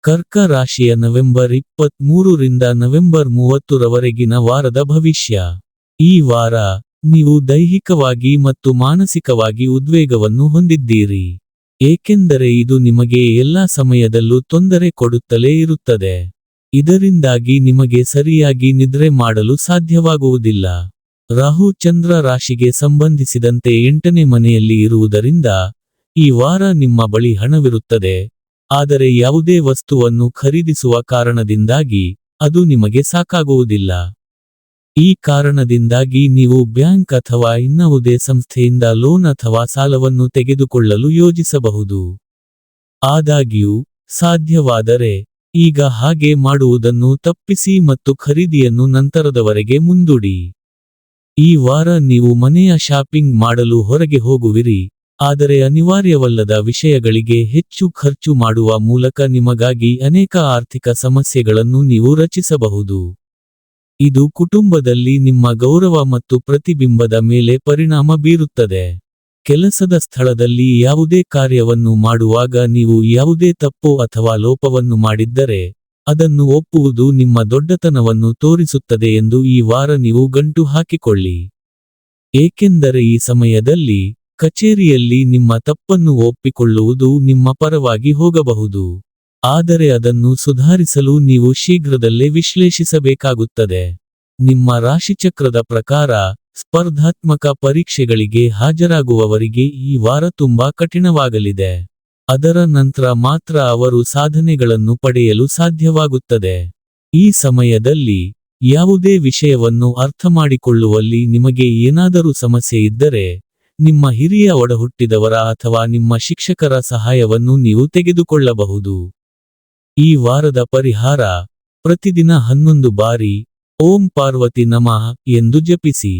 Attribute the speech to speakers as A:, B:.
A: ಕರ್ಕ ರಾಶಿಯ ನವೆಂಬರ್ 23 ರಿಂದ ನವೆಂಬರ್ 30 ರವರೆಗಿನ ವಾರದ ಭವಿಷ್ಯ. ಈ ವಾರ, ನೀವು ದೈಹಿಕವಾಗಿ ಮತ್ತು ಮಾನಸಿಕವಾಗಿ ಉದ್ವೇಗವನ್ನು ಹೊಂದಿದ್ದೀರಿ. ಏಕೆಂದರೆ ಇದು ನಿಮಗೆ ಎಲ್ಲಾ ಸಮಯದಲ್ಲೂ ತೊಂದರೆ ಕೊಡುತ್ತಲೇ ಇರುತ್ತದೆ. ಇದರಿಂದಾಗಿ ನಿಮಗೆ ಸರಿಯಾಗಿ ನಿದ್ರೆ ಮಾಡಲು ಸಾಧ್ಯವಾಗುವುದಿಲ್ಲ. ರಾಹು ಚಂದ್ರ ರಾಶಿಗೆ ಸಂಬಂಧಿಸಿದಂತೆ 8ನೇ ಮನೆಯಲ್ಲಿ ಇರುವುದರಿಂದ, ಈ ವಾರ ನಿಮ್ಮ ಬಳಿ ಹಣವಿರುತ್ತದೆ, ಆದರೆ ಯಾವುದೇ ವಸ್ತುವನ್ನು ಖರೀದಿಸುವ ಕಾರಣದಿಂದಾಗಿ, ಅದು ನಿಮಗೆ ಸಾಕಾಗುವುದಿಲ್ಲ. ಈ ಕಾರಣದಿಂದಾಗಿ ನೀವು ಬ್ಯಾಂಕ್ ಅಥವಾ ಇನ್ನಾವುದೇ ಸಂಸ್ಥೆಯಿಂದ ಲೋನ್ ಅಥವಾ ಸಾಲವನ್ನು ತೆಗೆದುಕೊಳ್ಳಲು ಯೋಜಿಸಬಹುದು. ಆದಾಗ್ಯೂ, ಸಾಧ್ಯವಾದರೆ, ಈಗ ಹಾಗೆ ಮಾಡುವುದನ್ನು ತಪ್ಪಿಸಿ ಮತ್ತು ಖರೀದಿಯನ್ನು ನಂತರದವರೆಗೆ ಮುಂದೂಡಿ. ಈ ವಾರ ನೀವು ಮನೆಯ ಶಾಪಿಂಗ್ ಮಾಡಲು ಹೊರಗೆ ಹೋಗುವಿರಿ, ಆದರೆ ಅನಿವಾರ್ಯವಲ್ಲದ ವಿಷಯಗಳಿಗೆ ಹೆಚ್ಚು ಖರ್ಚು ಮಾಡುವ ಮೂಲಕ ನಿಮಗಾಗಿ ಅನೇಕ ಆರ್ಥಿಕ ಸಮಸ್ಯೆಗಳನ್ನು ನೀವು ರಚಿಸಬಹುದು. ಇದು ಕುಟುಂಬದಲ್ಲಿ ನಿಮ್ಮ ಗೌರವ ಮತ್ತು ಪ್ರತಿಬಿಂಬದ ಮೇಲೆ ಪರಿಣಾಮ ಬೀರುತ್ತದೆ. ಕೆಲಸದ ಸ್ಥಳದಲ್ಲಿ ಯಾವುದೇ ಕಾರ್ಯವನ್ನು ಮಾಡುವಾಗ ನೀವು ಯಾವುದೇ ತಪ್ಪು ಅಥವಾ ಲೋಪವನ್ನು ಮಾಡಿದ್ದರೆ, ಅದನ್ನು ಒಪ್ಪುವುದು ನಿಮ್ಮ ದೊಡ್ಡತನವನ್ನು ತೋರಿಸುತ್ತದೆ ಎಂದು ಈ ವಾರ ನೀವು ಗಂಟು ಹಾಕಿಕೊಳ್ಳಿ. ಏಕೆಂದರೆ ಈ ಸಮಯದಲ್ಲಿ, ಕಚೇರಿಯಲ್ಲಿ ನಿಮ್ಮ ತಪ್ಪನ್ನು ಒಪ್ಪಿಕೊಳ್ಳುವುದು ನಿಮ್ಮ ಪರವಾಗಿ ಹೋಗಬಹುದು. ಆದರೆ ಅದನ್ನು ಸುಧಾರಿಸಲು ನೀವು ಶೀಘ್ರದಲ್ಲೇ ವಿಶ್ಲೇಷಿಸಬೇಕಾಗುತ್ತದೆ. ನಿಮ್ಮ ರಾಶಿಚಕ್ರದ ಪ್ರಕಾರ, ಸ್ಪರ್ಧಾತ್ಮಕ ಪರೀಕ್ಷೆಗಳಿಗೆ ಹಾಜರಾಗುವವರಿಗೆ ಈ ವಾರ ತುಂಬಾ ಕಠಿಣವಾಗಲಿದೆ. ಅದರ ನಂತರ ಮಾತ್ರ ಅವರು ಸಾಧನೆಗಳನ್ನು ಪಡೆಯಲು ಸಾಧ್ಯವಾಗುತ್ತದೆ. ಈ ಸಮಯದಲ್ಲಿ, ಯಾವುದೇ ವಿಷಯವನ್ನು ಅರ್ಥಮಾಡಿಕೊಳ್ಳುವಲ್ಲಿ ನಿಮಗೆ ಏನಾದರೂ ಸಮಸ್ಯೆ ಇದ್ದರೆ, ನಿಮ್ಮ ಹಿರಿಯ ಒಡಹುಟ್ಟಿದವರ ಅಥವಾ ನಿಮ್ಮ ಶಿಕ್ಷಕರ ಸಹಾಯವನ್ನು ನೀವು ತೆಗೆದುಕೊಳ್ಳಬಹುದು. ಈ ವಾರದ ಪರಿಹಾರ, ಪ್ರತಿದಿನ 11 ಬಾರಿ ಓಂ ಪಾರ್ವತಿ ನಮಃ ಎಂದು ಜಪಿಸಿ.